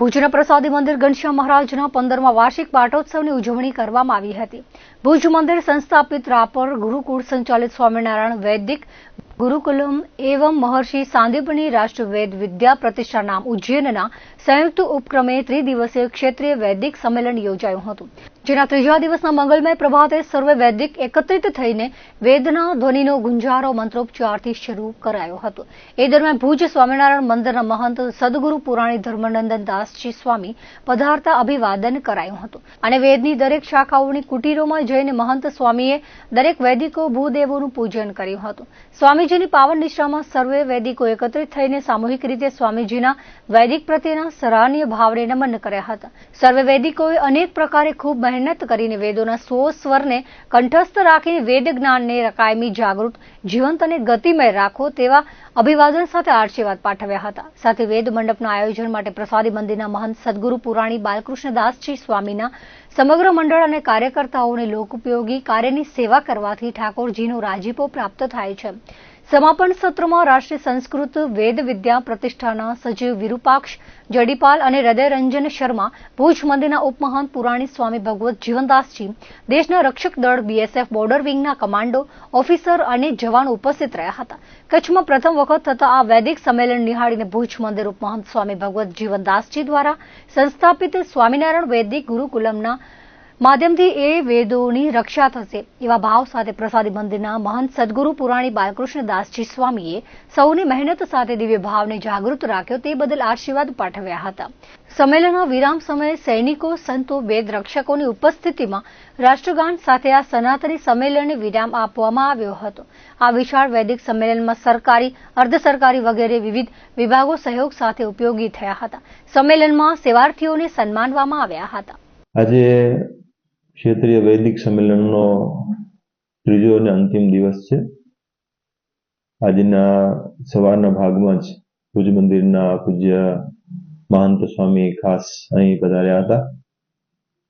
ભુજના પ્રસાદી મંદિર ઘનશ્યામ મહારાજના 15મા વાર્ષિક પાટોત્સવની ઉજવણી કરવામાં આવી હતી। ભુજ મંદિર સંસ્થાપિત રાપર ગુરુકુળ સંચાલિત સ્વામિનારાયણ વૈદિક ગુરુકુલમ एवं महर्षि सांदीपनी राष्ट्र वेद विद्या प्रतिष्ठा नाम उज्जैनना संयुक्त उपक्रमे त्रिदिवसीय क्षेत्रीय वैदिक सम्मेलन योजाયું હતું। જેના ત્રીજા દિવસના મંગલમય પ્રભાતે સર્વે વૈદિક એકત્રિત થઈને વેદના ધ્વનિનો ગુંજારો મંત્રોપચારથી શરૂ કરાયો હતો। એ દરમિયાન ભુજ સ્વામિનારાયણ મંદિરના મહંત સદગુરુ પુરાણી ધર્મનંદન દાસજી સ્વામી પધારતા અભિવાદન કરાયું હતું અને વેદની દરેક શાખાઓની કુટીરોમાં જઈને મહંત સ્વામીએ દરેક વૈદિકો ભૂદેવોનું પૂજન કર્યું હતું। સ્વામીજીની પાવન નિષ્ઠામાં સર્વે વૈદિકો એકત્રિત થઈને સામૂહિક રીતે સ્વામીજીના વૈદિક પ્રત્યેના સરાહનીય ભાવને નમન કર્યા હતા। સર્વે વૈદિકોએ અનેક પ્રકારે ખૂબ મહેનત કરીને વેદોના 100 સ્વરને કંઠસ્થ રાખીને વેદ જ્ઞાનને કાયમી જાગૃત જીવંત અને ગતિમય રાખો તેવા અભિવાદન સાથે આશીર્વાદ પાઠવ્યા હતા। સાથે વેદ મંડપના આયોજન માટે પ્રસાદી મંદિરના મહંત સદગુરુ પુરાણી બાલકૃષ્ણદાસજી સ્વામીના સમગ્ર મંડળ અને કાર્યકર્તાઓને લોકોપયોગી કાર્યની સેવા કરવાથી ઠાકોરજીનો રાજીપો પ્રાપ્ત થાય છે। સમાપન સત્રમાં રાષ્ટ્રીય સંસ્કૃત વેદ વિદ્યા પ્રતિષ્ઠાના સચિવ વિરૂપાક્ષ જડીપાલ અને હૃદયરંજન શર્મા, ભુજ મંદિરના ઉપમહંત પુરાણી સ્વામી ભગવત જીવનદાસજી, દેશના રક્ષક દળ બીએસએફ બોર્ડર વિંગના કમાન્ડો ઓફિસર અને જવાનો ઉપસ્થિત રહ્યા હતા। કચ્છમાં પ્રથમ વખત થતા આ વૈદિક સંમેલન નિહાળીને ભુજ મંદિર ઉપમહંત સ્વામી ભગવત જીવનદાસજી દ્વારા સંસ્થાપિત સ્વામિનારાયણ વૈદિક ગુરુકુલમના માધ્યમથી એ વેદોની રક્ષા થશે એવા ભાવ સાથે પ્રસાદી મંદિરના મહંત સદગુરુ પુરાણી બાલકૃષ્ણદાસજી સ્વામીએ સૌની મહેનત સાથે દિવ્ય ભાવને જાગૃત રાખ્યો તે બદલ આશીર્વાદ પાઠવ્યા હતા। સંમેલનના વિરામ સમયે સૈનિકો, સંતો, વેદ રક્ષકોની ઉપસ્થિતિમાં રાષ્ટ્રગાન સાથે આ સનાતની સંમેલનને વિરામ આપવામાં આવ્યો હતો। આ વિશાળ વૈદિક સંમેલનમાં સરકારી, અર્ધ સરકારી વગેરે વિવિધ વિભાગો સહયોગ સાથે ઉપયોગી થયા હતા। સંમેલનમાં સેવાર્થીઓને સન્માનવામાં આવ્યા હતા। આજે ક્ષેત્રીય વૈદિક સંમેલનનો ત્રીજો અને અંતિમ દિવસ છે। આજના સવારના ભાગમાં જ ભુજ મંદિરના પૂજ્ય મહંત સ્વામી ખાસ અહીં પધાર્યા હતા।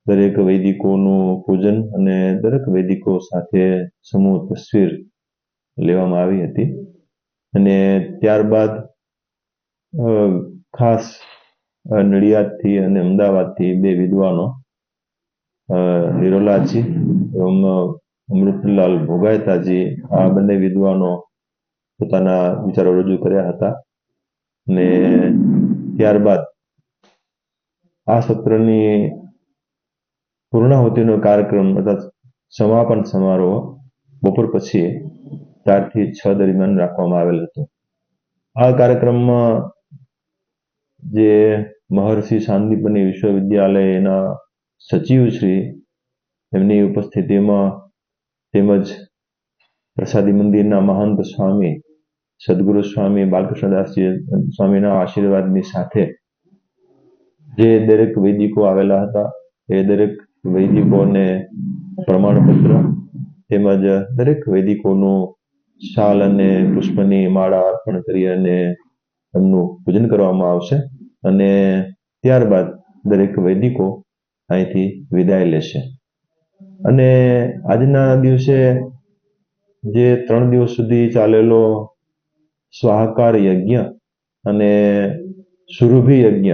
દરેક વૈદિકોનું પૂજન અને દરેક વૈદિકો સાથે સમૂહ તસવીર લેવામાં આવી હતી અને ત્યારબાદ ખાસ નડિયાદથી અને અમદાવાદથી બે વિદ્વાનો નિરોલાજી એવં અમૃતલાલ ભોગાયતાજી આ બંને વિદ્વાનો પોતાના વિચારો રજૂ કર્યા હતા અને ત્યારબાદ આ સત્રની પૂર્ણાહુતિનો કાર્યક્રમ અર્થાત સમાપન સમારોહ બપોર પછી 4 થી 6 દરમિયાન રાખવામાં આવેલ હતો। આ કાર્યક્રમમાં જે મહર્ષિ સાંદીપની વિશ્વવિદ્યાલયના સચિવ શ્રી એમની ઉપસ્થિતિમાં તેમજ પ્રસાદી મંદિરના મહંત સ્વામી સદગુરુ સ્વામી બાલકૃષ્ણદાસજી સ્વામીના આશીર્વાદની સાથે જે દરેક વૈદિકો આવેલા હતા એ દરેક વૈદિકોને પ્રમાણપત્ર તેમજ દરેક વૈદિકોનું શાલ અને પુષ્પની માળા અર્પણ કરી અને એમનું પૂજન કરવામાં આવશે અને ત્યારબાદ દરેક વૈદિકો અહીંથી વિદાય લેશે અને આજના દિવસે જે 3 દિવસ સુધી ચાલેલો સ્વાહાકાર યજ્ઞ અને સુરભિ યજ્ઞ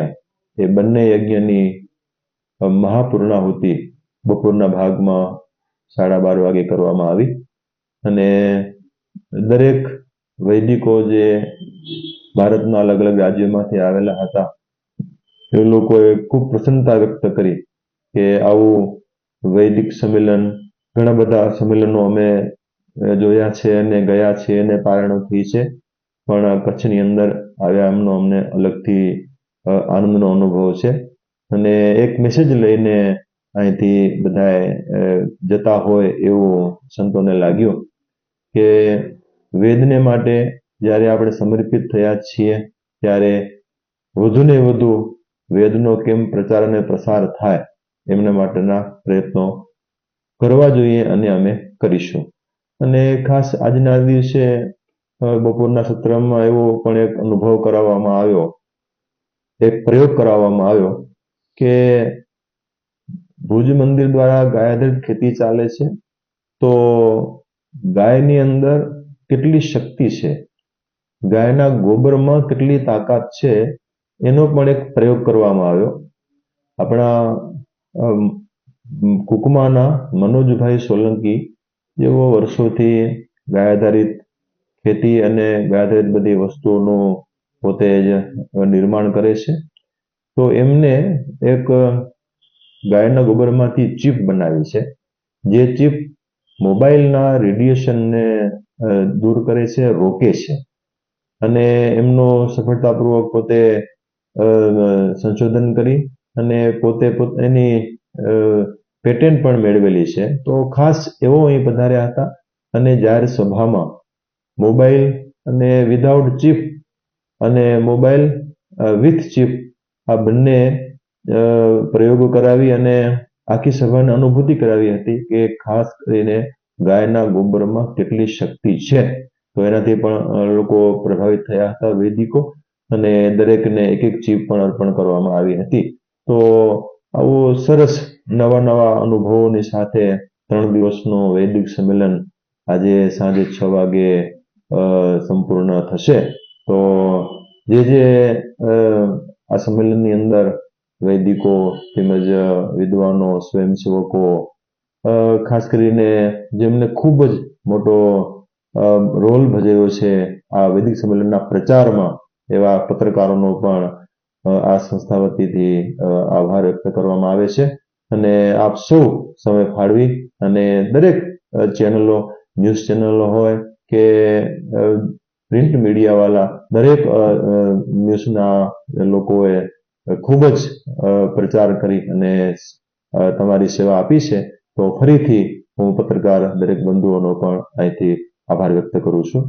એ બંને યજ્ઞની મહાપૂર્ણાહુતિ બપોરના ભાગમાં 12:30 વાગે કરવામાં આવી અને દરેક વૈદિકો જે ભારતના અલગ અલગ રાજ્યોમાંથી આવેલા હતા એ લોકોએ ખૂબ પ્રસન્નતા વ્યક્ત કરી કે આવું વૈદિક સંમેલન ઘણા બધા સંમેલનો અમે જોયા છે અને ગયા છે અને પારણો થઈ છે પણ કચ્છની અંદર આવ્યા એમનો અમને અલગથી આનંદનો અનુભવ છે અને એક મેસેજ લઈને અહીંથી બધાએ જતા હોય એવું સંતોને લાગ્યું કે વેદને માટે જ્યારે આપણે સમર્પિત થયા છીએ ત્યારે વધુને વધુ વેદનો કેમ પ્રચાર અને પ્રસાર થાય એમના માટેના પ્રયત્નો કરવા જોઈએ અને અમે કરીશું। અને ખાસ આજના દિવસે બપોરના સત્રમાં એવો પણ એક અનુભવ કરાવવામાં આવ્યો, એક પ્રયોગ કરાવવામાં આવ્યો કે ભુજ મંદિર દ્વારા ગાય આધારિત ખેતી ચાલે છે તો ગાયની અંદર કેટલી શક્તિ છે, ગાયના ગોબરમાં કેટલી તાકાત છે એનો પણ એક પ્રયોગ કરવામાં આવ્યો. આપણા કુકમાના મનોજભાઈ સોલંકી જેઓ વર્ષોથી ગાય આધારિત ખેતી અને ગાય આધારિત બધી વસ્તુઓનું પોતે જ નિર્માણ કરે છે. તો એમને એક ગાયના ગોબરમાંથી ચીપ બનાવી છે, જે ચીપ મોબાઈલના રેડિયેશનને દૂર કરે છે, રોકે છે. અને એમનો સફળતાપૂર્વક પોતે સંશોધન કરી અને પોતે એની પેટેન્ટ પણ મેળવેલી છે. તો ખાસ એવો અહીં પધાર્યા હતા અને જાહેર સભામાં મોબાઈલ અને વિધાઉટ ચીપ અને મોબાઈલ વિથ ચીપ આ બંને પ્રયોગો કરાવી અને આખી સભાને અનુભૂતિ કરાવી હતી કે ખાસ કરીને ગાયના ગોબરમાં કેટલી શક્તિ છે. તો એનાથી પણ લોકો પ્રભાવિત થયા હતા વૈદિકો, અને દરેકને એક એક ચીપ પણ અર્પણ કરવામાં આવી હતી. તો આવું સરસ નવા અનુભવોની સાથે 3 દિવસનું વૈદિક સંમેલન આજે સાંજે 6 વાગે સંપૂર્ણ થશે. તો જે આ સંમેલનની અંદર વૈદિકો તેમજ વિદ્વાનો, સ્વયંસેવકો, ખાસ કરીને જેમને ખૂબ જ મોટો રોલ ભજવ્યો છે આ વૈદિક સંમેલનના પ્રચારમાં, એવા પત્રકારોનો પણ આ સંસ્થા વતીથી આભાર વ્યક્ત કરવામાં આવે છે. અને આપ સૌ સમય ફાળવી અને દરેક ચેનલો, ન્યૂઝ ચેનલો હોય કે પ્રિન્ટ મીડિયાવાળા, દરેક ન્યૂઝના લોકોએ ખૂબ જ પ્રચાર કરી અને તમારી સેવા આપી છે. તો ફરીથી હું પત્રકાર દરેક બંધુઓનો પણ અહીંથી આભાર વ્યક્ત કરું છું.